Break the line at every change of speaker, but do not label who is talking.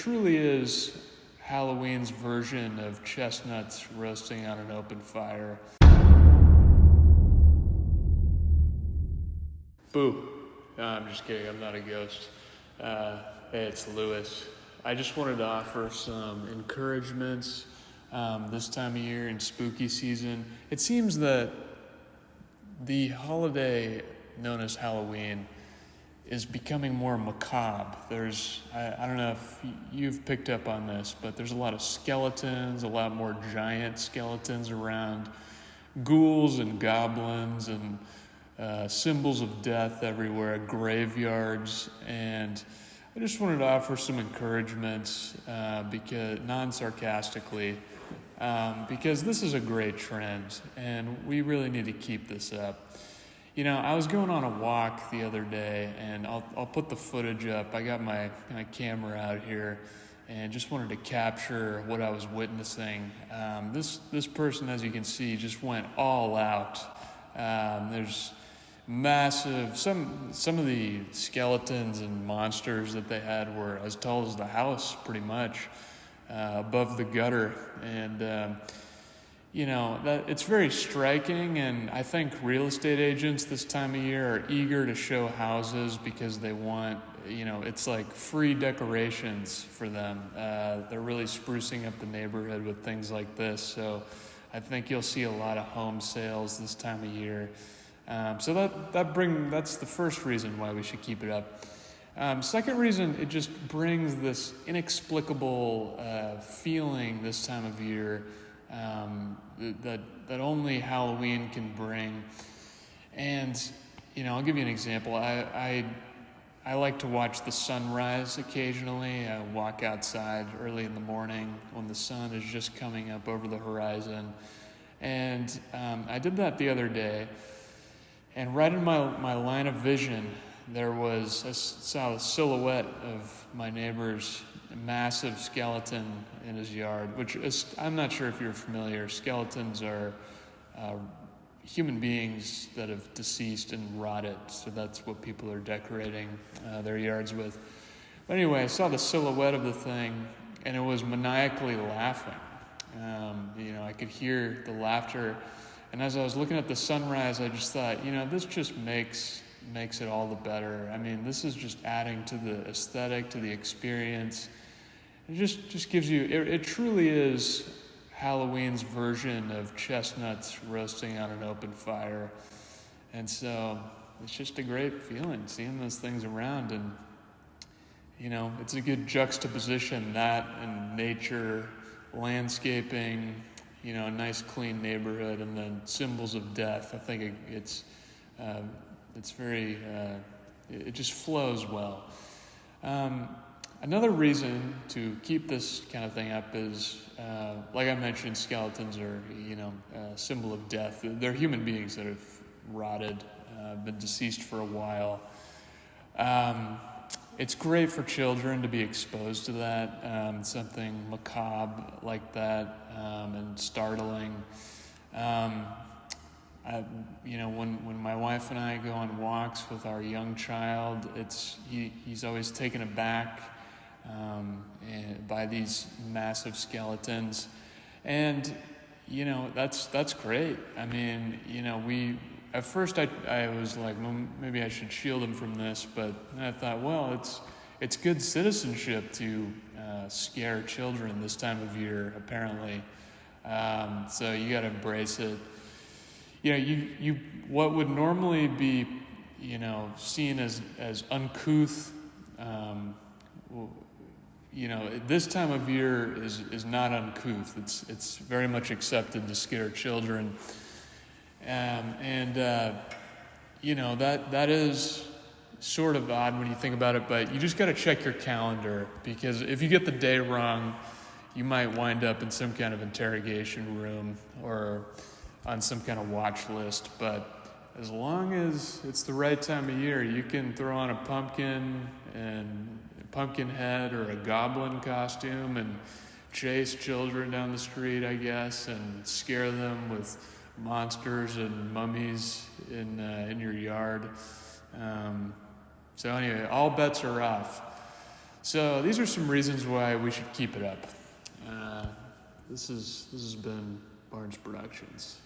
truly is Halloween's version of chestnuts roasting on an open fire. Boo. No, I'm just kidding. I'm not a ghost. Hey, it's Lewis. I just wanted to offer some encouragements this time of year in spooky season. It seems that the holiday known as Halloween is becoming more macabre. I don't know if you've picked up on this, but there's a lot of skeletons, a lot more giant skeletons around, ghouls and goblins and symbols of death everywhere, graveyards, and I just wanted to offer some encouragements, because non-sarcastically, because this is a great trend, and we really need to keep this up. You know, I was going on a walk the other day, and I'll put the footage up. I got my camera out here, and just wanted to capture what I was witnessing. This person, as you can see, just went all out. There's massive, some of the skeletons and monsters that they had were as tall as the house, pretty much, above the gutter, and you know, that it's very striking, and I think real estate agents this time of year are eager to show houses because they want, you know, it's like free decorations for them. They're really sprucing up the neighborhood with things like this, so I think you'll see a lot of home sales this time of year. So that's the first reason why we should keep it up. Second reason, it just brings this inexplicable feeling this time of year that only Halloween can bring. And, you know, I'll give you an example. I like to watch the sunrise occasionally. I walk outside early in the morning when the sun is just coming up over the horizon. And I did that the other day. And right in my line of vision, I saw a silhouette of my neighbor's massive skeleton in his yard, which is, I'm not sure if you're familiar. Skeletons are human beings that have deceased and rotted, so that's what people are decorating their yards with. But anyway, I saw the silhouette of the thing, and it was maniacally laughing. You know, I could hear the laughter. And as I was looking at the sunrise, I just thought, you know, this just makes it all the better. I mean, this is just adding to the aesthetic, to the experience. It just gives you, it truly is Halloween's version of chestnuts roasting on an open fire. And so it's just a great feeling seeing those things around. And, you know, it's a good juxtaposition, that and nature, landscaping, you know, a nice clean neighborhood, and then symbols of death. I think it's very, it just flows well. Another reason to keep this kind of thing up is, like I mentioned, skeletons are, you know, a symbol of death. They're human beings that have rotted, been deceased for a while. It's great for children to be exposed to that, something macabre like that, and startling. You know, when my wife and I go on walks with our young child, he's always taken aback by these massive skeletons, and you know, that's great. I mean, you know, at first I was like, well, maybe I should shield him from this, but then I thought, well, it's good citizenship to scare children this time of year, apparently. So you got to embrace it. You know, you what would normally be, you know, seen as uncouth, you know, this time of year is not uncouth. It's very much accepted to scare children. You know, that is sort of odd when you think about it, but you just got to check your calendar, because if you get the day wrong, you might wind up in some kind of interrogation room or on some kind of watch list. But as long as it's the right time of year, you can throw on a pumpkin head or a goblin costume and chase children down the street, I guess, and scare them with monsters and mummies in your yard. So anyway, all bets are off. So these are some reasons why we should keep it up. This has been Barnes Productions.